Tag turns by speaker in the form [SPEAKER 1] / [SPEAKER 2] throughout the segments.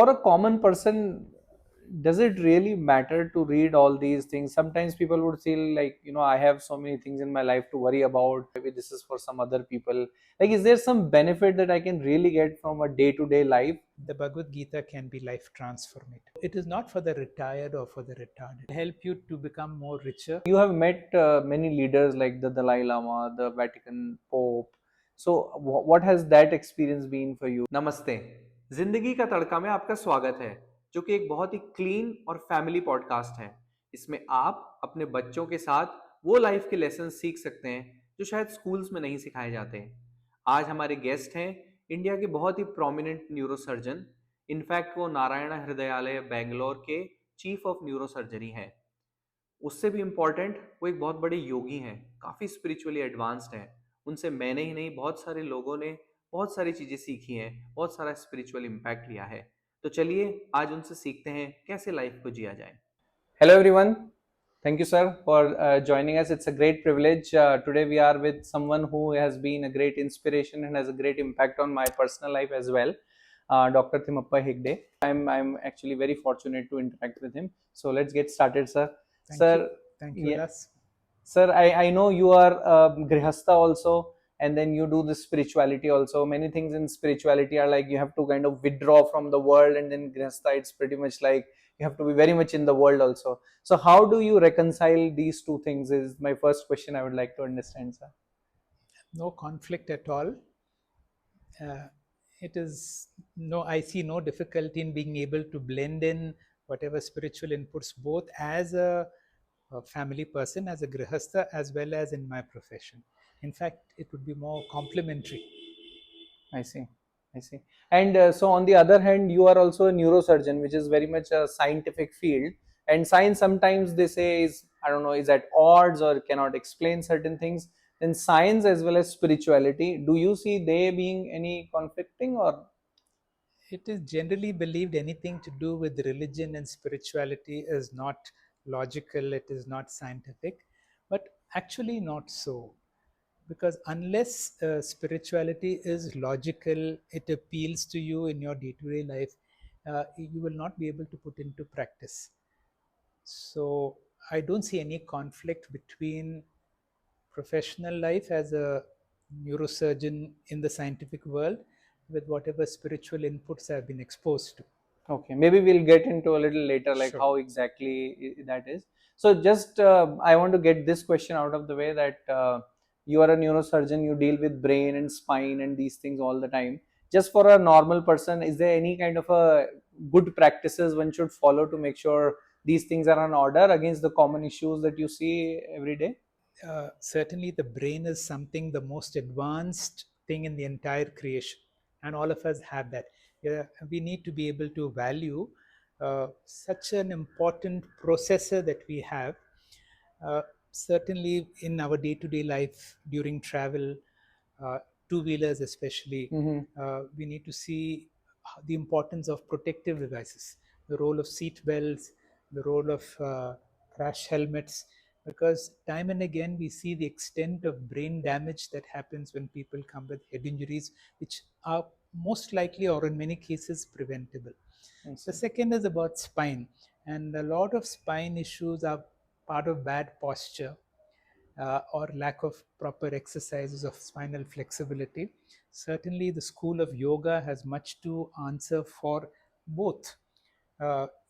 [SPEAKER 1] For a common person, does it really matter to read all these things? Sometimes people would feel like, I have so many things in my life to worry about. Maybe this is for some other people. Like, is there some benefit that I can really get from a day-to-day life?
[SPEAKER 2] The Bhagavad Gita can be life transformative. It is not for the retired or for the retarded. It help you to become more richer.
[SPEAKER 1] You have met many leaders like the Dalai Lama, the Vatican Pope. So, what has that experience been for you?
[SPEAKER 3] नमस्ते। जिंदगी का तड़का में आपका स्वागत है, जो कि एक बहुत ही क्लीन और फैमिली पॉडकास्ट है। इसमें आप अपने बच्चों के साथ वो लाइफ के लेसन सीख सकते हैं जो शायद स्कूल्स में नहीं सिखाए जाते। आज हमारे गेस्ट हैं इंडिया के बहुत ही प्रोमिनेंट न्यूरोसर्जन। इनफैक्ट वो नारायण हृदयालय बेंगलोर के चीफ ऑफ न्यूरोसर्जरी हैं। उससे भी इम्पॉर्टेंट, वो एक बहुत बड़े योगी हैं, काफ़ी स्पिरिचुअली एडवांस्ड हैं। उनसे मैंने ही नहीं, बहुत सारे लोगों ने बहुत सारी चीज़ें सीखी हैं, बहुत सारा स्पिरिचुअल इम्पैक्ट लिया है। तो चलिए आज उनसे सीखते हैं कैसे लाइफ को जिया जाए।
[SPEAKER 1] Hello everyone. Thank you, sir, for joining us. It's a great privilege. Today we are with someone who has been a great inspiration and has a great impact on my personal life as well. Dr. Thimappa Hegde. I'm actually very fortunate to interact with him. So let's get started, sir.
[SPEAKER 2] Thank you,
[SPEAKER 1] Yeah,
[SPEAKER 2] Das.
[SPEAKER 1] sir, I know you are grihastha also, and then you do this spirituality also. Many things in spirituality are like you have to kind of withdraw from the world, and then grihastha, it's pretty much like you have to be very much in the world also. So how do you reconcile these two things is my first question I would like to understand, sir.
[SPEAKER 2] No conflict at all. I see no difficulty in being able to blend in whatever spiritual inputs, both as a family person, as a grihastha, as well as in my profession. In fact, it would be more complementary.
[SPEAKER 1] I see. And so on the other hand, you are also a neurosurgeon, which is very much a scientific field. And science sometimes they say is, I don't know, is at odds or cannot explain certain things. Then science as well as spirituality, do you see they being any conflicting or?
[SPEAKER 2] It is generally believed anything to do with religion and spirituality is not logical, it is not scientific, but actually not so. Because unless spirituality is logical, it appeals to you in your day-to-day life, you will not be able to put into practice. So I don't see any conflict between professional life as a neurosurgeon in the scientific world with whatever spiritual inputs I've been exposed to.
[SPEAKER 1] Okay, maybe we'll get into a little later, like
[SPEAKER 2] Sure.
[SPEAKER 1] how exactly that is. So just I want to get this question out of the way that you are a neurosurgeon, you deal with brain and spine and these things all the time. Just for a normal person, is there any kind of a good practices one should follow to make sure these things are on order against the common issues that you see every day?
[SPEAKER 2] Certainly the brain is something, the most advanced thing in the entire creation, and all of us have that. We need to be able to value such an important processor that we have. Certainly in our day-to-day life, during travel, two-wheelers especially, we need to see the importance of protective devices, the role of seat belts, the role of crash helmets, because time and again we see the extent of brain damage that happens when people come with head injuries, which are most likely or in many cases preventable. The second is about spine, and a lot of spine issues are part of bad posture or lack of proper exercises of spinal flexibility. Certainly, the school of yoga has much to answer for both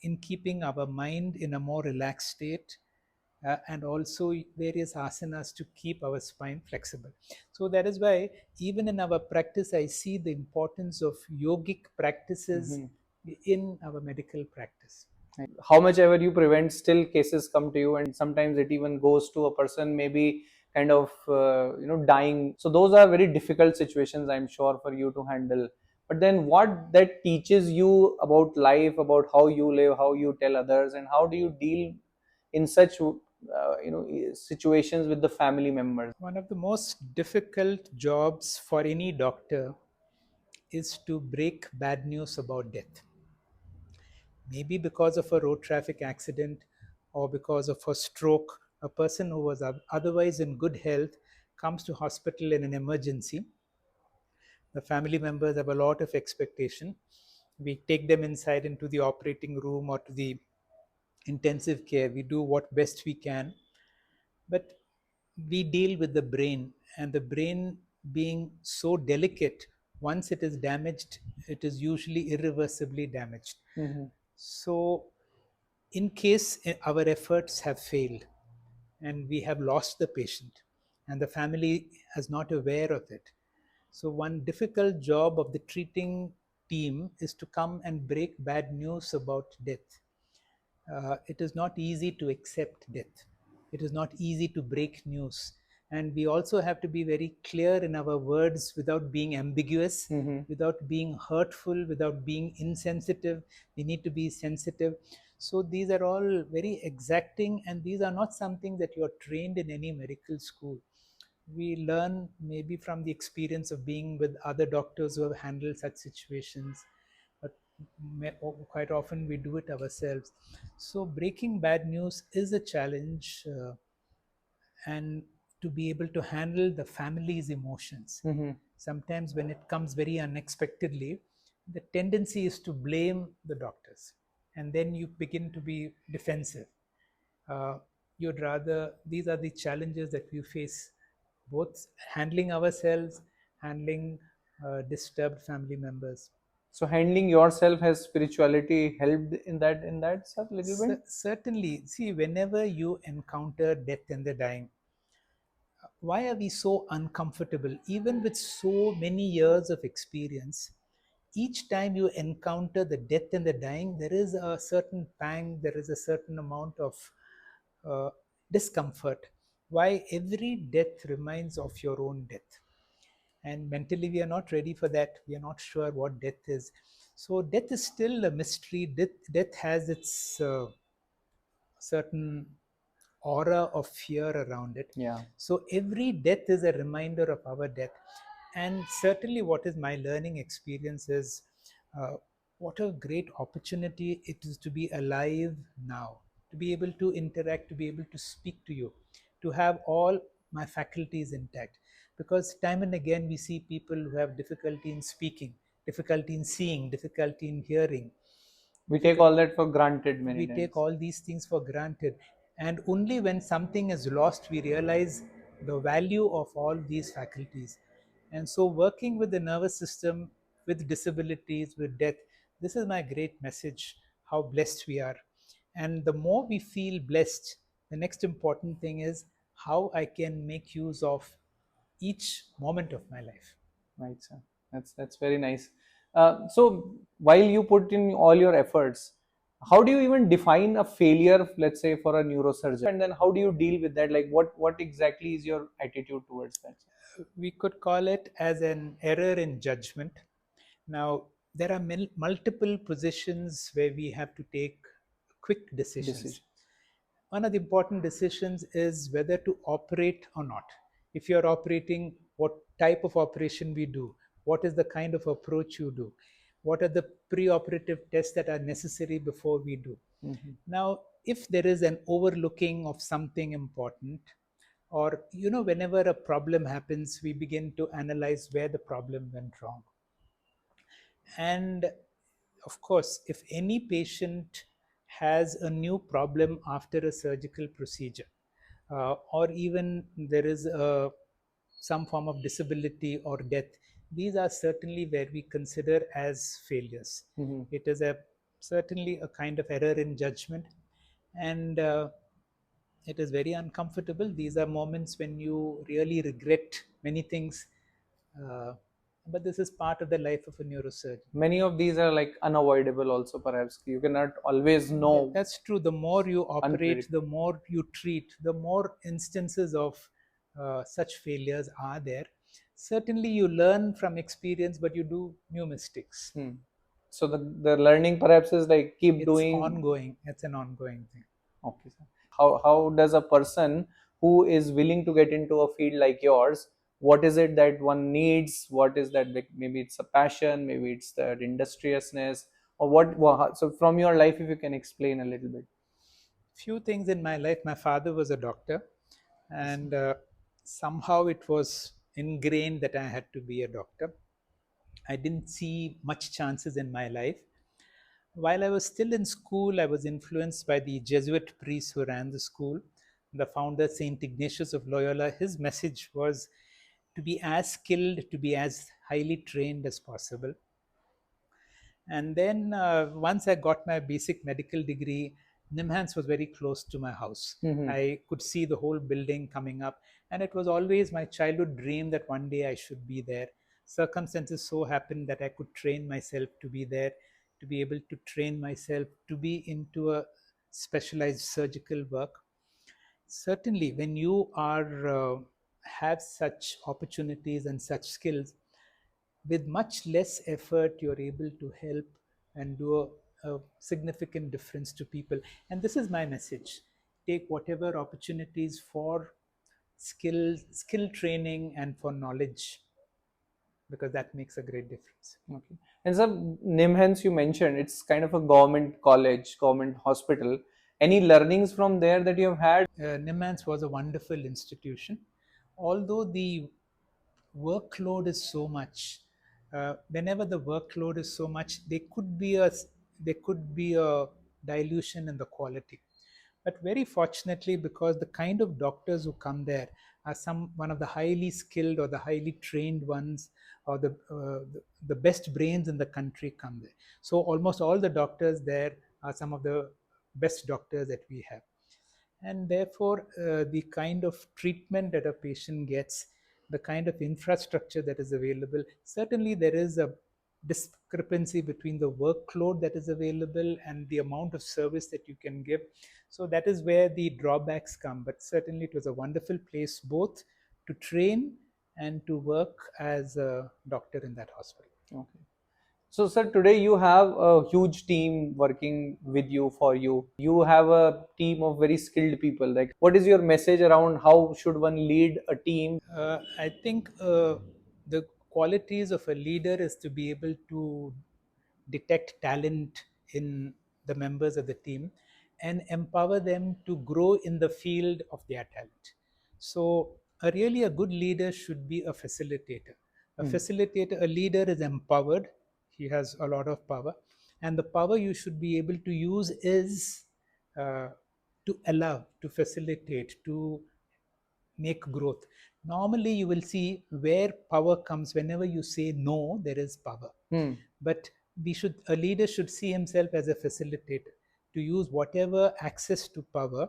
[SPEAKER 2] in keeping our mind in a more relaxed state and also various asanas to keep our spine flexible. So that is why even in our practice, I see the importance of yogic practices in our medical practice.
[SPEAKER 1] How much ever you prevent, still cases come to you, and sometimes it even goes to a person maybe kind of dying. So those are very difficult situations, I'm sure, for you to handle. But then what that teaches you about life, about how you live, how you tell others, and how do you deal in such situations with the family members?
[SPEAKER 2] One of the most difficult jobs for any doctor is to break bad news about death. Maybe because of a road traffic accident or because of a stroke, a person who was otherwise in good health comes to hospital in an emergency. The family members have a lot of expectation, We take them inside into the operating room or to the intensive care. We do what best we can, but we deal with the brain, and the brain being so delicate, once it is damaged, it is usually irreversibly damaged. So, in case our efforts have failed and we have lost the patient and the family is not aware of it, so one difficult job of the treating team is to come and break bad news about death. It is not easy to accept death. It is not easy to break news. And we also have to be very clear in our words without being ambiguous, without being hurtful, without being insensitive. We need to be sensitive. So these are all very exacting, and these are not something that you are trained in any medical school. We learn maybe from the experience of being with other doctors who have handled such situations, but quite often we do it ourselves. So breaking bad news is a challenge, and to be able to handle the family's emotions. Sometimes when it comes very unexpectedly, the tendency is to blame the doctors, and then you begin to be defensive. uh, you'd rather, these are the challenges that we face, both handling ourselves, handling disturbed family members.
[SPEAKER 1] So handling yourself, has spirituality helped in that sir, little bit?
[SPEAKER 2] Certainly, see, whenever you encounter death and the dying, why are we so uncomfortable? Even with so many years of experience, each time you encounter the death and the dying, there is a certain pang, there is a certain amount of uh, discomfort. Why? Every death reminds of your own death. And mentally, we are not ready for that. We are not sure what death is. So, death is still a mystery. Death has its certain aura of fear around it.
[SPEAKER 1] Yeah.
[SPEAKER 2] So every death is a reminder of our death. And certainly, what is my learning experience is what a great opportunity it is to be alive now, to be able to interact, to be able to speak to you, to have all my faculties intact. Because time and again, we see people who have difficulty in speaking, difficulty in seeing, difficulty in hearing.
[SPEAKER 1] We take all that for granted many
[SPEAKER 2] We
[SPEAKER 1] times.
[SPEAKER 2] take all these things for granted, and only when something is lost we realize the value of all these faculties. And so working with the nervous system, with disabilities, with death, this is my great message, how blessed we are. And the more we feel blessed, the next important thing is how I can make use of each moment of my life.
[SPEAKER 1] Right, sir. That's very nice. So while you put in all your efforts, how do you even define a failure, let's say, for a neurosurgeon? And then how do you deal with that? Like what exactly is your attitude towards that?
[SPEAKER 2] We could call it as an error in judgment. Now, there are multiple positions where we have to take quick decisions.
[SPEAKER 1] Decision.
[SPEAKER 2] One of the important decisions is whether to operate or not. If you're operating, what type of operation we do, what is the kind of approach you do, what are the pre-operative tests that are necessary before we do. Now, if there is an overlooking of something important, or whenever a problem happens, we begin to analyze where the problem went wrong. And of course, if any patient has a new problem after a surgical procedure, or even there is some form of disability or death, these are certainly where we consider as failures. It is certainly a kind of error in judgment, and it is very uncomfortable. These are moments when you really regret many things, uh, but this is part of the life of a neurosurgeon.
[SPEAKER 1] Many of these are like unavoidable also, perhaps. You cannot always know.
[SPEAKER 2] That's true. The more you operate, the
[SPEAKER 1] Unpredictable.
[SPEAKER 2] more you treat, the more instances of such failures are there. Certainly, you learn from experience, but you do new mistakes.
[SPEAKER 1] So the learning perhaps is like keep
[SPEAKER 2] It's
[SPEAKER 1] doing.
[SPEAKER 2] ongoing. It's an ongoing thing.
[SPEAKER 1] Okay, sir. How does a person who is willing to get into a field like yours, what is it that one needs? What is that? Like, maybe it's a passion, maybe it's the industriousness, or what? So from your life, if you can explain a little bit.
[SPEAKER 2] Few things in my life. My father was a doctor, and somehow it was ingrained that I had to be a doctor. I didn't see much chances in my life. While I was still in school, I was influenced by the Jesuit priest who ran the school, the founder, Saint Ignatius of Loyola. His message was to be as skilled, to be as highly trained as possible. And then once I got my basic medical degree, NIMHANS was very close to my house.
[SPEAKER 1] Mm-hmm.
[SPEAKER 2] I could see the whole building coming up, and it was always my childhood dream that one day I should be there. Circumstances so happened that I could train myself to be there, to be able to train myself to be into a specialized surgical work. Certainly, when you are have such opportunities and such skills, with much less effort you're able to help and do a significant difference to people. And this is my message: take whatever opportunities for skill training and for knowledge, because that makes a great difference.
[SPEAKER 1] Okay. And so NIMHANS you mentioned, it's kind of a government college, government hospital. Any learnings from there that you have had?
[SPEAKER 2] NIMHANS was a wonderful institution, although the workload is so much. Whenever the workload is so much, there could be a dilution in the quality. But very fortunately, because the kind of doctors who come there are one of the highly skilled or the highly trained ones, or the best brains in the country come there. So almost all the doctors there are some of the best doctors that we have, and therefore the kind of treatment that a patient gets, the kind of infrastructure that is available, certainly there is a discrepancy between the workload that is available and the amount of service that you can give. So that is where the drawbacks come, but certainly it was a wonderful place both to train and to work as a doctor in that hospital.
[SPEAKER 1] Okay. So, sir, today you have a huge team working with you for you. You have a team of very skilled people. Like, what is your message around how should one lead a team?
[SPEAKER 2] I think the qualities of a leader is to be able to detect talent in the members of the team and empower them to grow in the field of their talent. So, a good leader should be a facilitator. A leader is empowered, he has a lot of power, and the power you should be able to use is uh, to allow, to facilitate, to make growth. Normally, you will see where power comes. Whenever you say no, there is power.
[SPEAKER 1] Hmm.
[SPEAKER 2] But a leader should see himself as a facilitator, to use whatever access to power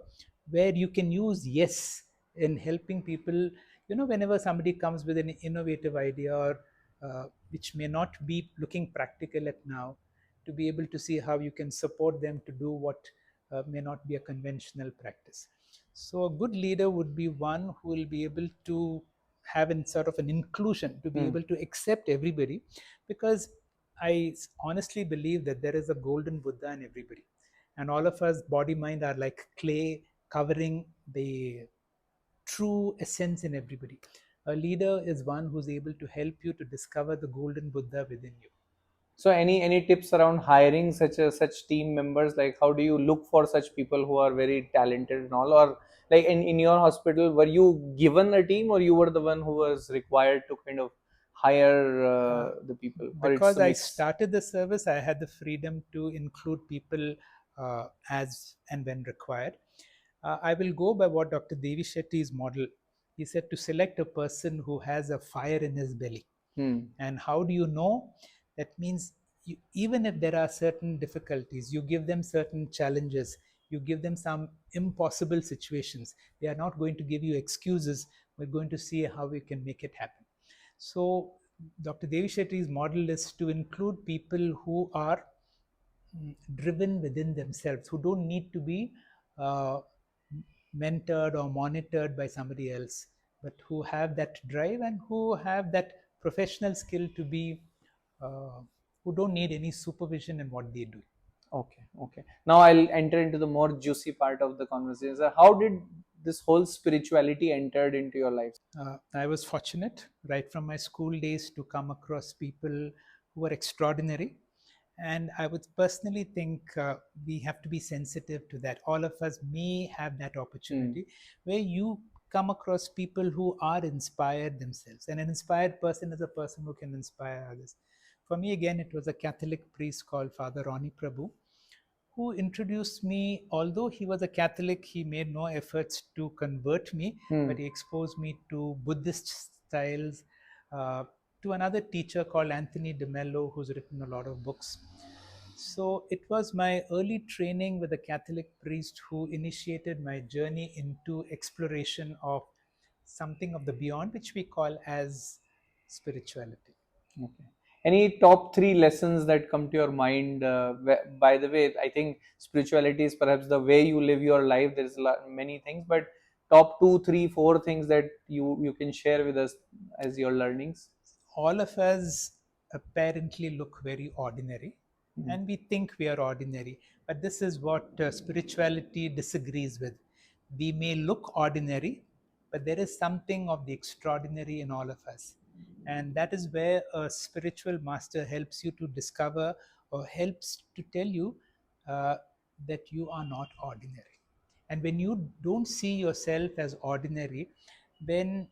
[SPEAKER 2] where you can use yes in helping people. Whenever somebody comes with an innovative idea, or which may not be looking practical at now, to be able to see how you can support them to do what may not be a conventional practice. So a good leader would be one who will be able to have in sort of an inclusion, to be able to accept everybody, because I honestly believe that there is a golden Buddha in everybody, and all of us, body mind, are like clay covering the true essence in everybody. A leader is one who's able to help you to discover the golden Buddha within you.
[SPEAKER 1] So, any tips around hiring such team members? Like, how do you look for such people who are very talented and all? Or like in your hospital, were you given a team, or you were the one who was required to kind of hire the people, or it's
[SPEAKER 2] Because
[SPEAKER 1] a
[SPEAKER 2] I
[SPEAKER 1] mix?
[SPEAKER 2] started the service, I had the freedom to include people as and when required. I will go by what Dr. Devi Shetty's model. He said to select a person who has a fire in his belly.
[SPEAKER 1] Hmm.
[SPEAKER 2] And how do you know? That means even if there are certain difficulties, you give them certain challenges, you give them some impossible situations. They are not going to give you excuses. We're going to see how we can make it happen. So, Dr. Devi Shetty's model is to include people who are driven within themselves, who don't need to be uh, mentored or monitored by somebody else, but who have that drive and who have that professional skill to be, who don't need any supervision in what they do.
[SPEAKER 1] Okay, okay. Now I'll enter into the more juicy part of the conversation. So how did this whole spirituality entered into your life?
[SPEAKER 2] I was fortunate right from my school days to come across people who were extraordinary. And I would personally think we have to be sensitive to that. All of us may have that opportunity where you come across people who are inspired themselves. And an inspired person is a person who can inspire others. For me, again, it was a Catholic priest called Father Ronnie Prabhu who introduced me. Although he was a Catholic, he made no efforts to convert me, but he exposed me to Buddhist styles, to another teacher called Anthony de Mello, who's written a lot of books. So it was my early training with a Catholic priest who initiated my journey into exploration of something of the beyond, which we call as spirituality.
[SPEAKER 1] Okay. Any top three lessons that come to your mind? By the way, I think spirituality is perhaps the way you live your life. There's many things, but top two, three, four things that you can share with us as your learnings.
[SPEAKER 2] All of us apparently look very ordinary, and we think we are ordinary. But this is what spirituality disagrees with. We may look ordinary, but there is something of the extraordinary in all of us. And that is where a spiritual master helps you to discover, or helps to tell you that you are not ordinary. And when you don't see yourself as ordinary, then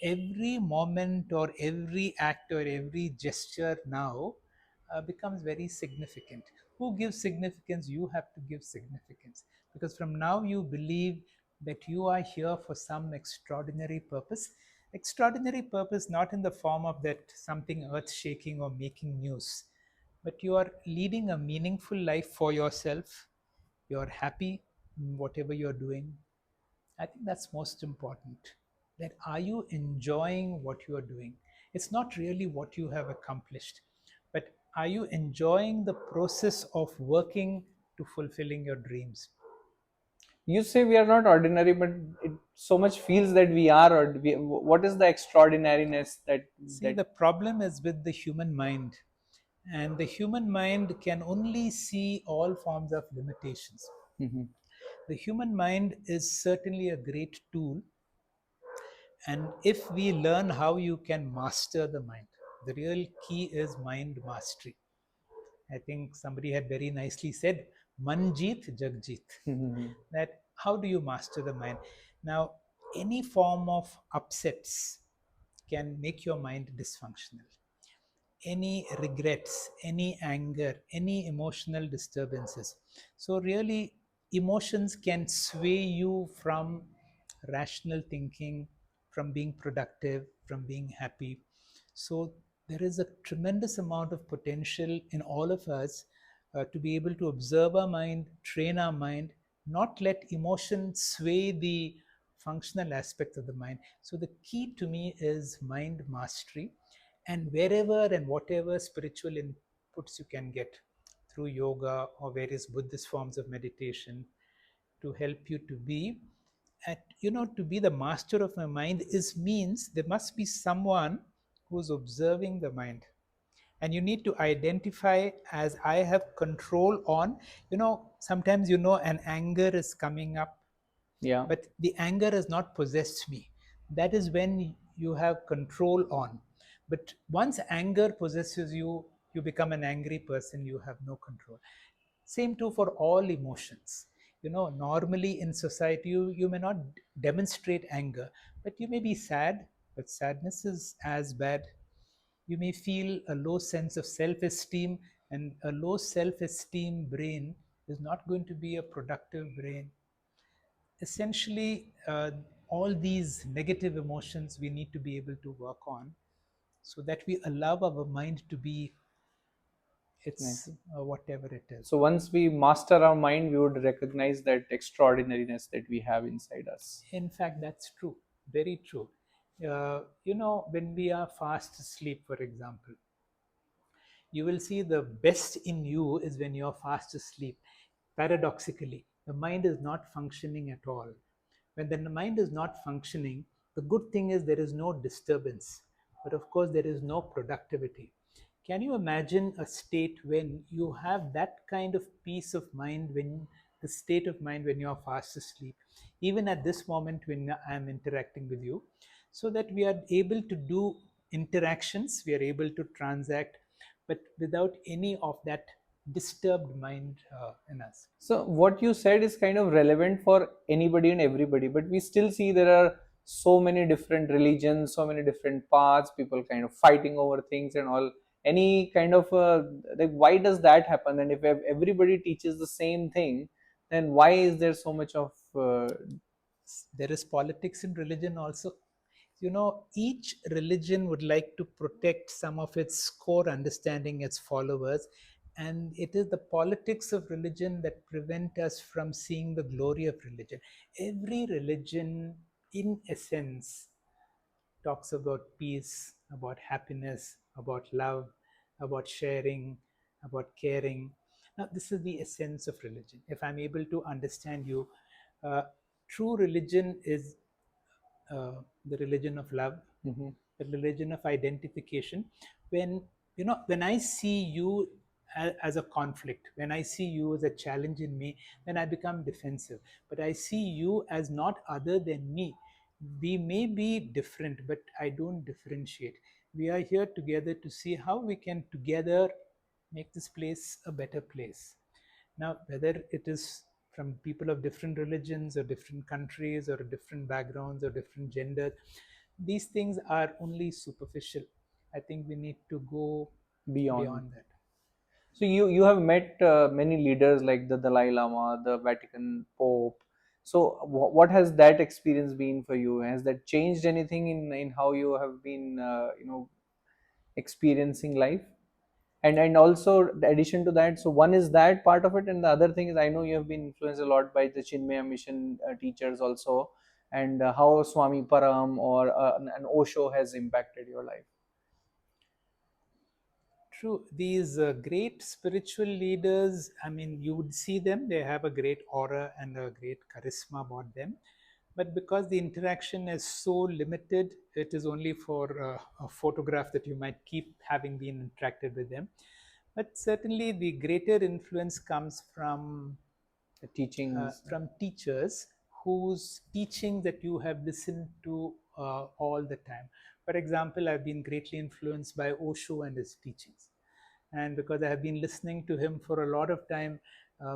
[SPEAKER 2] every moment or every act or every gesture now becomes very significant. Who gives significance? You have to give significance, because from now you believe that you are here for some extraordinary purpose. Extraordinary purpose, not in the form of that something earth shaking or making news, but you are leading a meaningful life for yourself. You're happy in whatever you're doing. I think that's most important. That are you enjoying what you are doing? It's not really what you have accomplished, but are you enjoying the process of working to fulfilling your dreams?
[SPEAKER 1] You say we are not ordinary, but it so much feels that we are. Or what is the extraordinariness that
[SPEAKER 2] See, the problem is with the human mind, and the human mind can only see all forms of limitations.
[SPEAKER 1] Mhm.
[SPEAKER 2] The human mind is certainly a great tool, and if we learn how you can master the mind, the real key is mind mastery. I think somebody had very nicely said, Manjeet Jagjit.
[SPEAKER 1] Mhm.
[SPEAKER 2] That how do you master the mind? Now, any form of upsets can make your mind dysfunctional. Any regrets, any anger, any emotional disturbances. So, really, emotions can sway you from rational thinking, from being productive, from being happy. So, there is a tremendous amount of potential in all of us to be able to observe our mind, train our mind, not let emotion sway the functional aspect of the mind. So, the key to me is mind mastery, and wherever and whatever spiritual inputs you can get through yoga or various Buddhist forms of meditation to help you to be at, to be the master of my mind is means there must be someone who's observing the mind, and you need to identify as I have control on. Sometimes an anger is coming up,
[SPEAKER 1] Yeah.
[SPEAKER 2] but the anger has not possessed me. That is when you have control on. But once anger possesses you, you become an angry person, you have no control. Same too for all emotions. Normally in society, you may not demonstrate anger, but you may be sad, but sadness is as bad. You may feel a low sense of self esteem, and a low self esteem brain is not going to be a productive brain. Essentially, all these negative emotions we need to be able to work on, so that we allow our mind to be its
[SPEAKER 1] Nice.
[SPEAKER 2] whatever it is.
[SPEAKER 1] So once we master our mind, we would recognize that extraordinariness that we have inside us.
[SPEAKER 2] In fact, that's true, very true. When we are fast asleep, for example, you will see the best in you is when you're fast asleep. Paradoxically, the mind is not functioning at all. When the mind is not functioning, the good thing is there is no disturbance, but of course, there is no productivity. Can you imagine a state when you have that kind of peace of mind, when the state of mind when you are fast asleep, even at this moment when I am interacting with you, so that we are able to do interactions, we are able to transact, but without any of that disturbed mind in us.
[SPEAKER 1] So what you said is kind of relevant for anybody and everybody, but we still see there are so many different religions, so many different paths, people kind of fighting over things and all. any kind of like, why does that happen? And if everybody teaches the same thing, then why is there so much of
[SPEAKER 2] There is politics in religion also. You know, each religion would like to protect some of its core understanding, its followers, and it is the politics of religion that prevent us from seeing the glory of religion. Every religion in essence talks about peace, about happiness, about love, about sharing, about caring. Now, this is the essence of religion. If I'm able to understand you, uh, true religion is the religion of love,
[SPEAKER 1] Mhm.
[SPEAKER 2] the religion of identification. When when I see you as a conflict, when I see you as a challenge in me, then I become defensive. But I see you as not other than me. We may be different, but I don't differentiate. We are here together to see how we can together make this place a better place. Now, whether it is from people of different religions or different countries or different backgrounds or different genders, these things are only superficial. I think we need to go
[SPEAKER 1] beyond?
[SPEAKER 2] beyond that.
[SPEAKER 1] So you have met many leaders like the Dalai Lama, the Vatican Pope. So what has that experience been for you? Has that changed anything in how you have been experiencing life? And also, the addition to that, so one is that part of it, and the other thing is, I know you have been influenced a lot by the Chinmaya mission teachers also, and how Swami Param or an Osho has impacted your life.
[SPEAKER 2] True. These great spiritual leaders, I mean, you would see them, they have a great aura and a great charisma about them. But because the interaction is so limited, it is only for a photograph that you might keep having been interacted with them. But certainly, the greater influence comes
[SPEAKER 1] The teachings.
[SPEAKER 2] from teachers whose teaching that you have listened to all the time. For example, I've been greatly influenced by Osho and his teachings. And because I have been listening to him for a lot of time,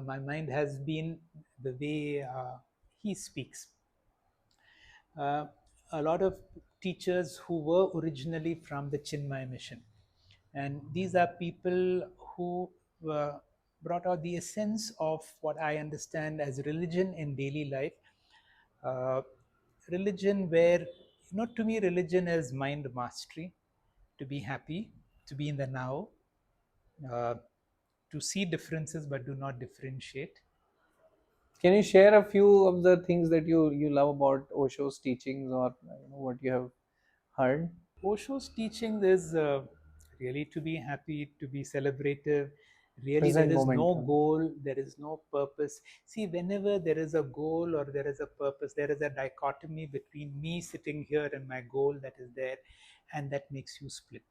[SPEAKER 2] my mind has been the way he speaks. Uh, a lot of teachers who were originally from the Chinmaya mission. And these are people who brought out the essence of what I understand as religion in daily life. Uh, Religion where, to me, religion is mind mastery, to be happy, to be in the now, uh, to see differences but do not differentiate.
[SPEAKER 1] Can you share a few of the things that you love about Osho's teachings, or what you have heard?
[SPEAKER 2] Osho's teaching is really to be happy, to be celebrative. Really, there
[SPEAKER 1] Present
[SPEAKER 2] is
[SPEAKER 1] moment
[SPEAKER 2] no
[SPEAKER 1] only.
[SPEAKER 2] goal, there is no purpose. See, whenever there is a goal or there is a purpose, there is a dichotomy between me sitting here and my goal that is there, and that makes you split.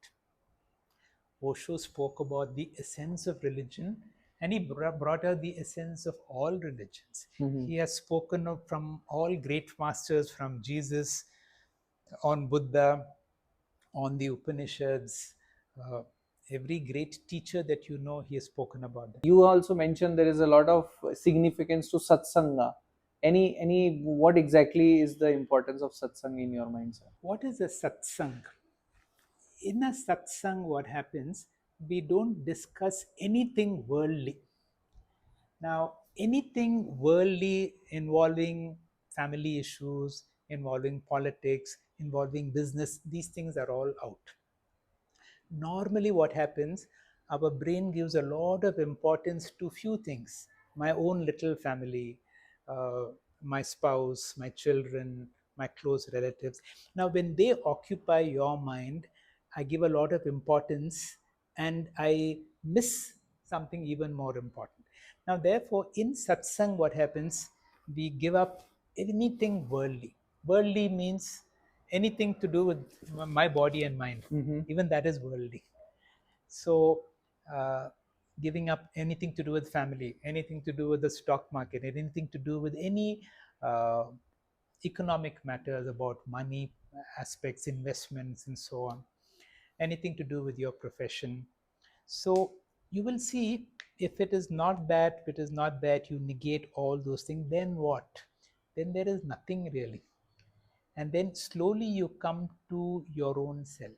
[SPEAKER 2] Osho spoke about the essence of religion, and he brought out the essence of all religions.
[SPEAKER 1] Mhm.
[SPEAKER 2] He has spoken of from all great masters, from Jesus, on Buddha, on the Upanishads. Uh, every great teacher that you know, he has spoken about them.
[SPEAKER 1] You also mentioned there is a lot of significance to satsanga. Any what exactly is the importance of satsang in your mind, sir?
[SPEAKER 2] What is a satsang? In a satsang, what happens? We don't discuss anything worldly. Now, anything worldly involving family issues, involving politics, involving business, these things are all out. Normally, what happens? Our brain gives a lot of importance to few things: my own little family, uh, my spouse, my children, my close relatives. Now, when they occupy your mind, I give a lot of importance and I miss something even more important. Now, therefore, in satsang, what happens? We give up anything worldly. Worldly means anything to do with my body and mind.
[SPEAKER 1] Mm-hmm.
[SPEAKER 2] Even that is worldly. So, uh, giving up anything to do with family, anything to do with the stock market, anything to do with any uh, economic matters about money aspects, investments, and so on, anything to do with your profession. So, you will see, if it is not that, if it is not that, you negate all those things, then what? Then there is nothing really. And then slowly you come to your own self.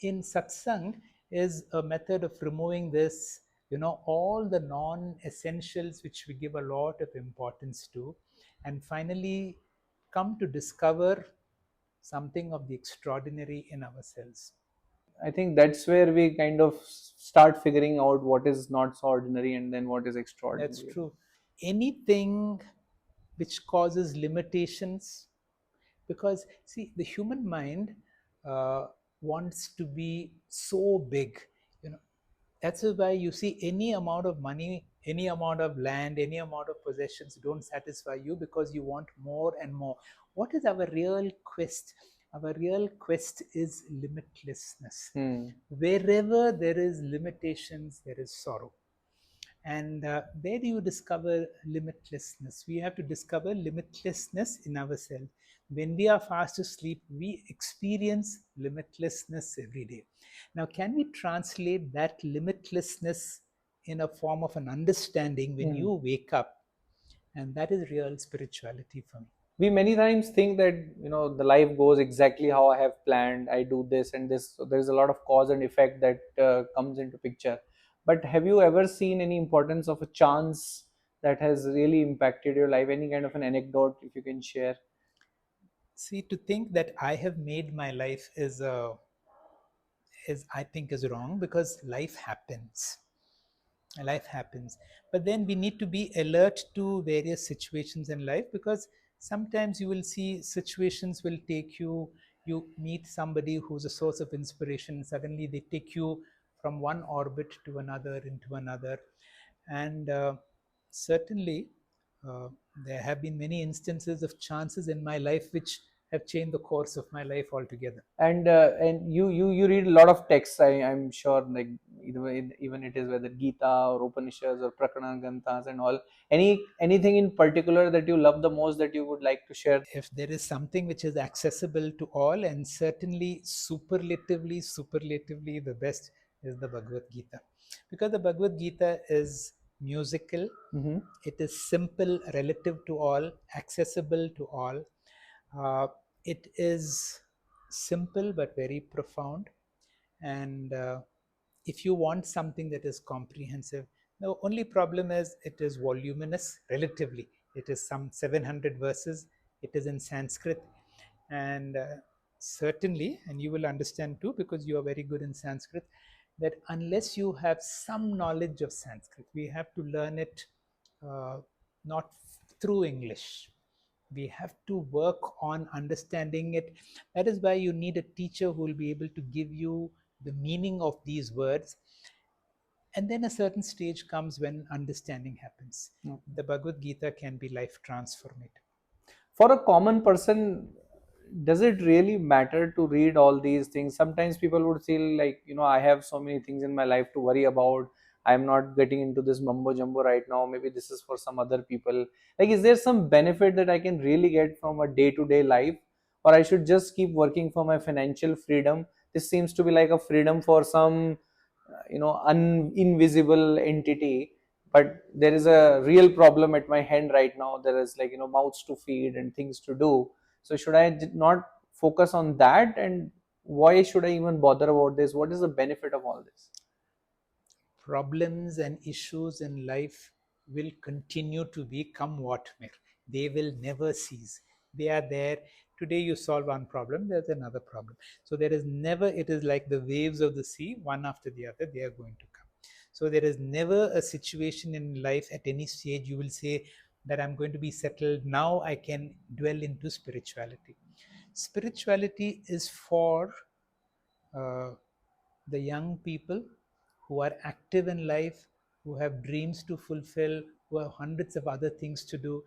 [SPEAKER 2] In satsang, is a method of removing this, all the non-essentials which we give a lot of importance to, and finally come to discover something of the extraordinary in ourselves.
[SPEAKER 1] I think that's where we kind of start figuring out what is not so ordinary and then what is
[SPEAKER 2] That's
[SPEAKER 1] extraordinary.
[SPEAKER 2] true. Anything which causes limitations, because see, the human mind uh, wants to be so big, you know. That's why you see any amount of money, any amount of land, any amount of possessions don't satisfy you, because you want more and more. What is our real quest? Our real quest is limitlessness. Wherever there is limitations, there is sorrow. And where do you discover limitlessness? We have to discover limitlessness in ourselves. When we are fast asleep, we experience limitlessness every day. Now, can we translate that limitlessness in a form of an understanding when you wake up? And that is real spirituality for me.
[SPEAKER 1] We many times think that the life goes exactly how I have planned. I do this and this, so there is a lot of cause and effect that comes into picture. But have you ever seen any importance of a chance that has really impacted your life? Any kind of an anecdote if you can share?
[SPEAKER 2] See, to think that I have made my life is I think is wrong, because life happens. But then we need to be alert to various situations in life, because sometimes you will see situations will take you meet somebody who's a source of inspiration, suddenly they take you from one orbit to another, into another. And certainly uh, there have been many instances of chances in my life which have changed the course of my life altogether.
[SPEAKER 1] And you read a lot of texts, I'm sure, like even it is whether Gita or Upanishads or Prakana Granthas and all. Anything in particular that you love the most that you would like to share?
[SPEAKER 2] If there is something which is accessible to all, and certainly superlatively the best, is the Bhagavad Gita. Because the Bhagavad Gita is musical, it is simple relative to all, accessible to all. Uh, it is simple but very profound. And if you want something that is comprehensive, the only problem is it is voluminous relatively. It is some 700 verses, it is in Sanskrit. And certainly, and you will understand too, because you are very good in Sanskrit, that unless you have some knowledge of Sanskrit, we have to learn it not through English. We have to work on understanding it. That is why you need a teacher who will be able to give you the meaning of these words. And then a certain stage comes when understanding happens. The Bhagavad Gita can be life transformative.
[SPEAKER 1] For a common person, does it really matter to read all these things? Sometimes people would feel like, I have so many things in my life to worry about. I'm not getting into this mumbo jumbo right now. Maybe this is for some other people. Like, is there some benefit that I can really get from a day to day life? Or I should just keep working for my financial freedom? This seems to be like a freedom for some, invisible entity, but there is a real problem at my hand right now. There is, like, mouths to feed and things to do. So should I not focus on that? And why should I even bother about this? What is the benefit of all this?
[SPEAKER 2] Problems and issues in life will continue to be, come what may. They will never cease. They are there. Today you solve one problem, there's another problem. So there is never, it is like the waves of the sea, one after the other, they are going to come. So there is never a situation in life at any stage you will say that I'm going to be settled. Now I can dwell into spirituality. Spirituality is for uh, the young people who are active in life, who have dreams to fulfill, who have hundreds of other things to do.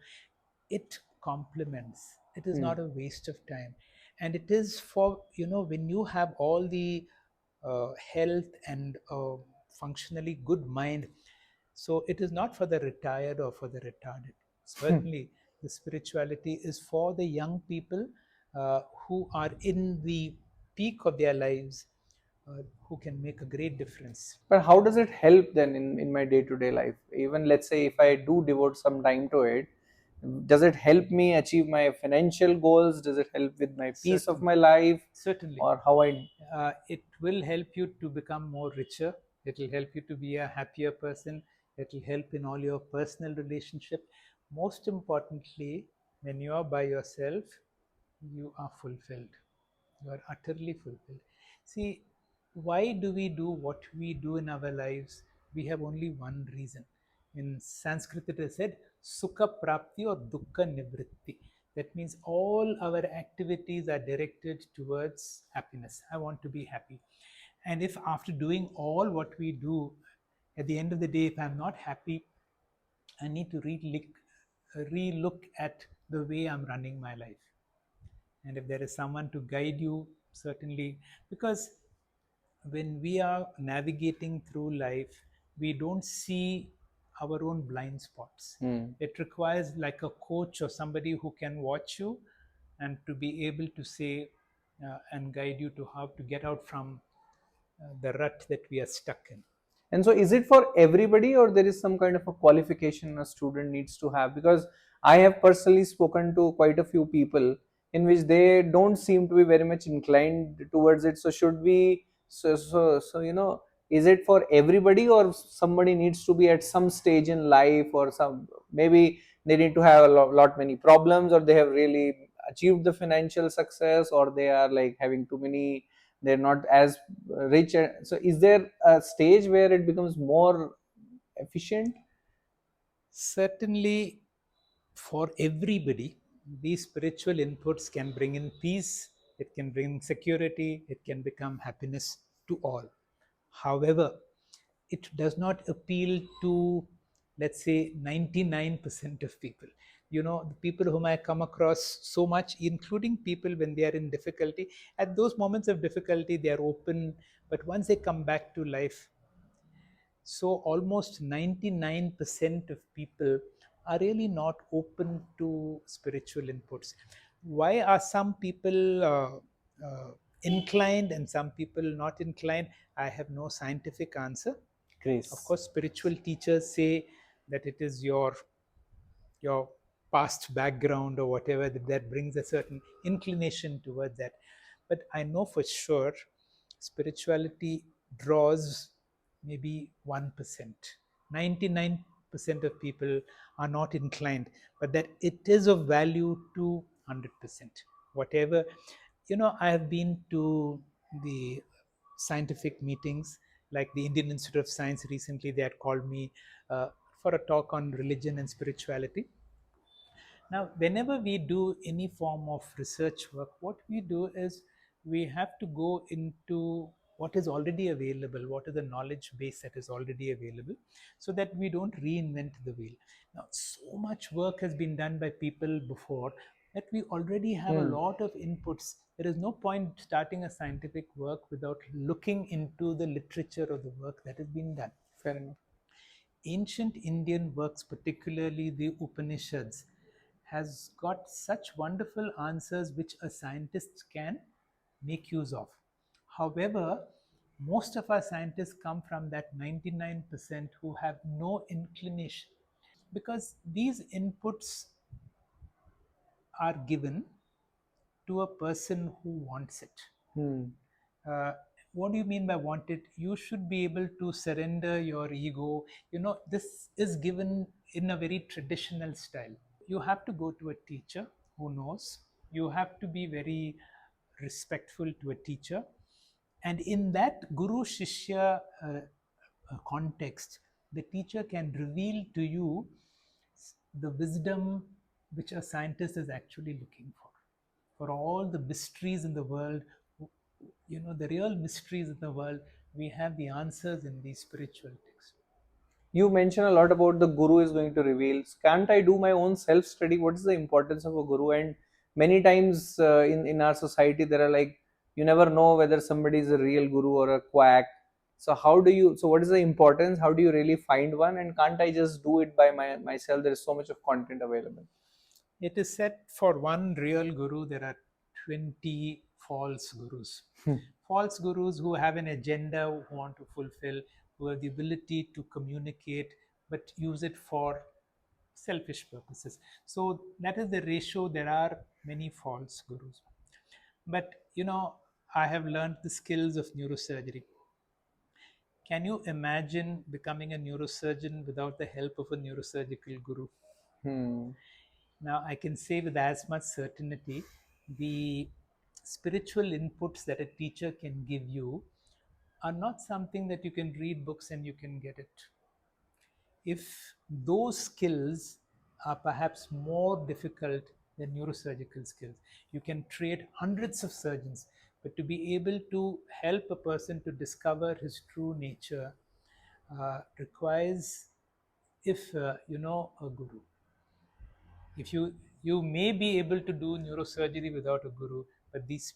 [SPEAKER 2] It complements, it is not a waste of time. And it is for, when you have all the health and functionally good mind. So it is not for the retired or for the retarded. Certainly, the spirituality is for the young people who are in the peak of their lives, who can make a great difference.
[SPEAKER 1] But how does it help then in my day to day life? Even let's say if I do devote some time to it, Does it help me achieve my financial goals? Does it help with my peace of
[SPEAKER 2] Certainly.
[SPEAKER 1] my life?
[SPEAKER 2] Certainly.
[SPEAKER 1] Or how I
[SPEAKER 2] It will help you to become more richer. It will help you to be a happier person. It will help in all your personal relationship. Most importantly, when you are by yourself, you are fulfilled. You are utterly fulfilled. See, why do we do what we do in our lives? We have only one reason. In Sanskrit, it is said, Sukha Prapti or Dukkha Nivritti. That means all our activities are directed towards happiness. I want to be happy. And if after doing all what we do, at the end of the day, if I'm not happy, I need to re-look at the way I'm running my life. And if there is someone to guide you, certainly, because when we are navigating through life, we don't see our own blind spots. It requires like a coach or somebody who can watch you and to be able to say and guide you to how to get out from the rut that we are stuck in.
[SPEAKER 1] And so is it for everybody, or there is some kind of a qualification a student needs to have? Because I have personally spoken to quite a few people in which they don't seem to be very much inclined towards it. So should we, is it for everybody, or somebody needs to be at some stage in life, or some, maybe they need to have a lot many problems, or they have really achieved the financial success, or they are like having too many, they're not as rich. So is there a stage where it becomes more efficient?
[SPEAKER 2] Certainly, for everybody, these spiritual inputs can bring in peace, it can bring security, it can become happiness to all. However, it does not appeal to, let's say, 99% of people. You know, the people whom I come across so much, including people when they are in difficulty, at those moments of difficulty, they are open, but once they come back to life, so almost 99% of people are really not open to spiritual inputs. Why are some people inclined and some people not inclined? I have no scientific answer. Of
[SPEAKER 1] Grace.
[SPEAKER 2] course, spiritual teachers say that it is your past background or whatever that brings a certain inclination towards that. But I know for sure spirituality draws maybe 1%. 99% of people are not inclined, but that it is of value to 100%. Whatever, I have been to the scientific meetings like the Indian Institute of Science. Recently they had called me for a talk on religion and spirituality. Now, whenever we do any form of research work, what we do is we have to go into what is already available, what is the knowledge base that is already available, so that we don't reinvent the wheel. Now, so much work has been done by people before that we already have a lot of inputs. There is no point starting a scientific work without looking into the literature of the work that has been done.
[SPEAKER 1] Fair enough.
[SPEAKER 2] Ancient Indian works, particularly the Upanishads, has got such wonderful answers which a scientist can make use of. However, most of our scientists come from that 99% who have no inclination, because these inputs are given to a person who wants it. uh, what do you mean by want it? You should be able to surrender your ego. This is given in a very traditional style. You have to go to a teacher who knows. You have to be very respectful to a teacher. And in that Guru Shishya context, the teacher can reveal to you the wisdom which a scientist is actually looking for all the mysteries in the world. The real mysteries in the world, we have the answers in these spiritual texts.
[SPEAKER 1] You mentioned a lot about the guru is going to reveal. Can't I do my own self study? What is the importance of a guru? And many times in our society, there are like, you never know whether somebody is a real guru or a quack. So how do you? So what is the importance? How do you really find one? And can't I just do it by myself? There is so much of content available.
[SPEAKER 2] It is said for one real guru, there are 20 false gurus. False gurus who have an agenda, who want to fulfill, who have the ability to communicate, but use it for selfish purposes. So that is the ratio. There are many false gurus. But I have learned the skills of neurosurgery. Can you imagine becoming a neurosurgeon without the help of a neurosurgical guru?
[SPEAKER 1] Hmm.
[SPEAKER 2] Now, I can say with as much certainty the spiritual inputs that a teacher can give you are not something that you can read books and you can get it. If those skills are perhaps more difficult than neurosurgical skills, you can train hundreds of surgeons, but to be able to help a person to discover his true nature requires, if a guru. If you may be able to do neurosurgery without a guru, but these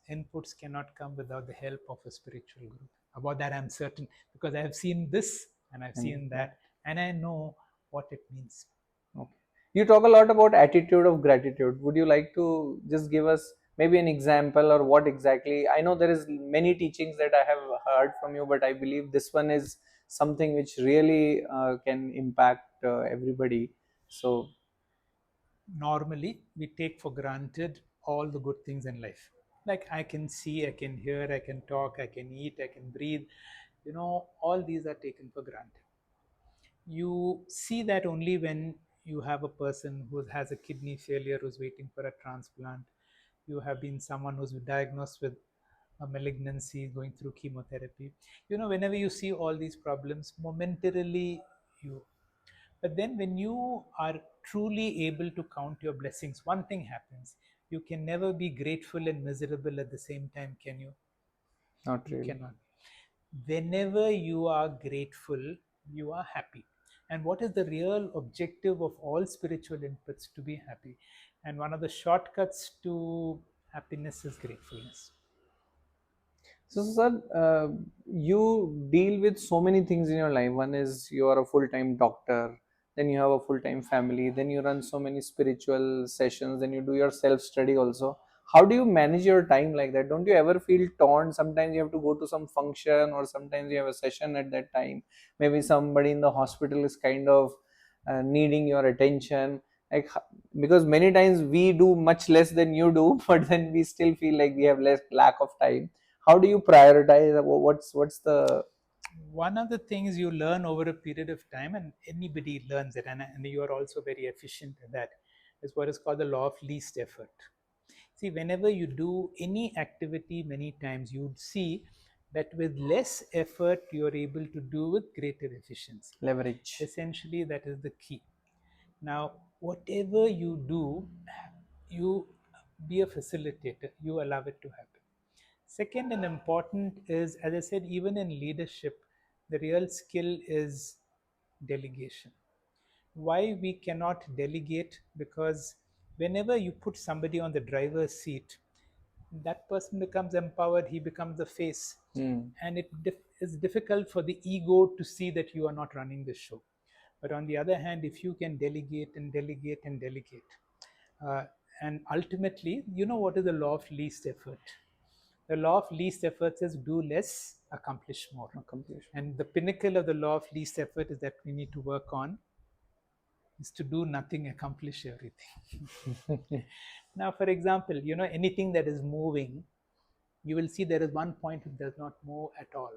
[SPEAKER 2] inputs cannot come without the help of a spiritual guru. About that I'm certain, because I have seen this and I've
[SPEAKER 1] And
[SPEAKER 2] seen that, and I know what it means.
[SPEAKER 1] okay. You talk a lot about attitude of gratitude. Would you like to just give us maybe an example or what exactly? I know there is many teachings that I have heard from you, but I believe this one is something which really can impact everybody. So,
[SPEAKER 2] Normally we take for granted all the good things in life, like I can see, I can hear, I can talk, I can eat, I can breathe. All these are taken for granted. You see that only when you have a person who has a kidney failure who's waiting for a transplant. You have been someone who's diagnosed with a malignancy going through chemotherapy. Whenever you see all these problems, momentarily you. But then when you are truly able to count your blessings, one thing happens. You can never be grateful and miserable at the same time, can you?
[SPEAKER 1] not
[SPEAKER 2] You
[SPEAKER 1] really.
[SPEAKER 2] cannot. Whenever you are grateful, you are happy. And what is the real objective of all spiritual inputs? To be happy. And one of the shortcuts to happiness is gratefulness.
[SPEAKER 1] So, sir, you deal with so many things in your life. One is you are a full-time doctor, then you have a full-time family, then you run so many spiritual sessions, then you do your self-study also. How do you manage your time like that? Don't you ever feel torn? Sometimes you have to go to some function, or sometimes you have a session at that time. Maybe somebody in the hospital is kind of needing your attention. Like, because many times we do much less than you do, but then we still feel like we have less lack of time. How do you prioritize? What's the
[SPEAKER 2] One of the things you learn over a period of time, and anybody learns it, and you are also very efficient at that, is what is called the law of least effort. See, whenever you do any activity many times, you'd see that with less effort, you're able to do with greater efficiency.
[SPEAKER 1] leverage?
[SPEAKER 2] Essentially, that is the key. Now, whatever you do, you be a facilitator, you allow it to happen. Second and important is, as I said, even in leadership, the real skill is delegation. Why we cannot delegate? Because whenever you put somebody on the driver's seat, that person becomes empowered, he becomes the face,
[SPEAKER 1] Hmm.
[SPEAKER 2] and it is difficult for the ego to see that you are not running the show. But on the other hand, if you can delegate and delegate and delegate, uh, and ultimately, what is the law of least effort? The law of least effort says do less, accomplish more.
[SPEAKER 1] Accomplishment.
[SPEAKER 2] And the pinnacle of the law of least effort is that we need to work on is to do nothing, accomplish everything. Now, for example, anything that is moving, you will see there is one point it does not move at all,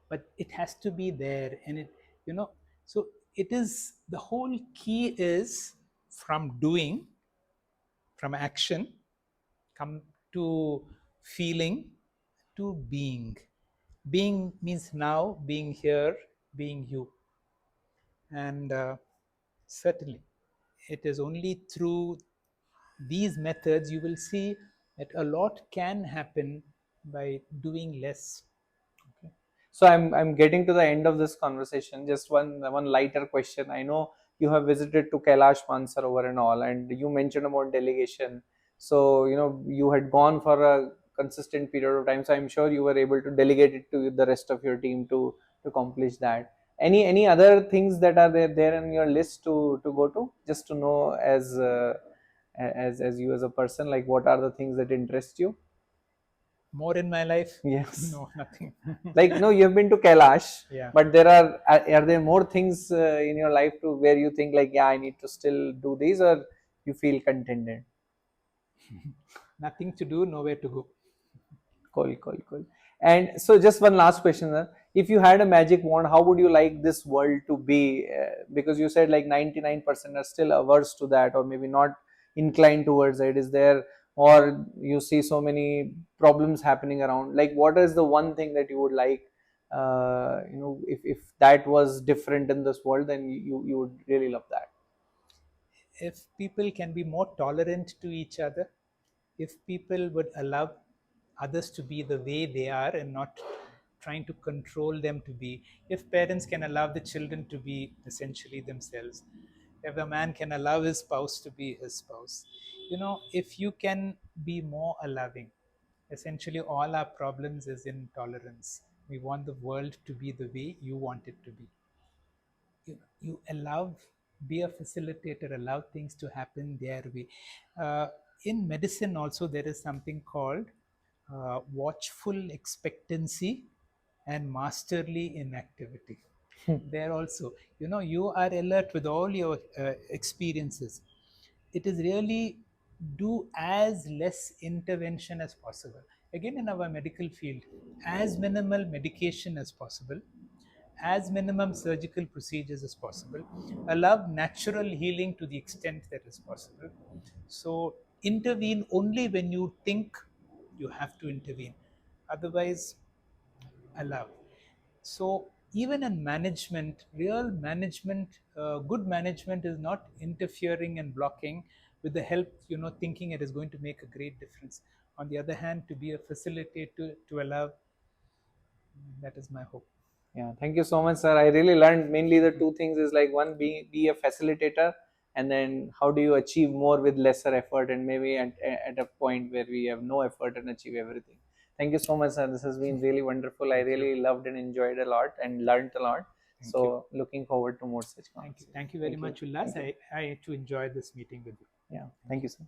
[SPEAKER 2] but it has to be there, and so it is the whole key is from doing, from action, come to feeling, to being. Being means now, being here, being you. And certainly, it is only through these methods you will see that a lot can happen by doing less. Okay.
[SPEAKER 1] So I'm getting to the end of this conversation. Just one lighter question. I know you have visited to Kailash Mansarovar and all, and you mentioned about delegation. So you had gone for a consistent period of time. So I'm sure you were able to delegate it to the rest of your team to accomplish that. Any other things that are there in your list to go to, just to know as you as a person, like what are the things that interest you?
[SPEAKER 2] More in my life?
[SPEAKER 1] Yes.
[SPEAKER 2] No, nothing.
[SPEAKER 1] Like, no, you have been to Kailash,
[SPEAKER 2] Yeah.
[SPEAKER 1] but are there more things in your life to where you think like, yeah, I need to still do these, or you feel contented?
[SPEAKER 2] Nothing to do, nowhere to go.
[SPEAKER 1] Cool, cool, cool. And so, just one last question, sir. If you had a magic wand, how would you like this world to be? Because you said like 99% are still averse to that, or maybe not inclined towards it. Is there, or you see so many problems happening around? Like, what is the one thing that you would like? If that was different in this world, then you would really love that.
[SPEAKER 2] If people can be more tolerant to each other, if people would allow others to be the way they are and not trying to control them to be, if parents can allow the children to be essentially themselves, if a man can allow his spouse to be his spouse, if you can be more allowing, essentially all our problems is intolerance. We want the world to be the way you want it to be. You allow, be a facilitator, allow things to happen their way. In medicine also there is something called watchful expectancy and masterly inactivity. There also, you are alert with all your experiences. It is really do as less intervention as possible. Again, in our medical field, as minimal medication as possible, as minimum surgical procedures as possible, allow natural healing to the extent that is possible. So intervene only when you think you have to intervene. Otherwise, allow. So even in management, real management, good management is not interfering and blocking with the help, thinking it is going to make a great difference. On the other hand, to be a facilitator, to allow, that is my hope.
[SPEAKER 1] Yeah, thank you so much, sir. I really learned mainly the two things is like one, be a facilitator, and then how do you achieve more with lesser effort, and maybe at a point where we have no effort and achieve everything. Thank you so much, sir. This has been really wonderful. I
[SPEAKER 2] Thank you.
[SPEAKER 1] really loved and enjoyed a lot and learned a lot.
[SPEAKER 2] Thank you.
[SPEAKER 1] So looking forward to more such
[SPEAKER 2] Thank you.
[SPEAKER 1] conversations.
[SPEAKER 2] Thank you very much, Ullas.
[SPEAKER 1] Thank you.
[SPEAKER 2] I too enjoyed this meeting with you.
[SPEAKER 1] Yeah, thank you, sir.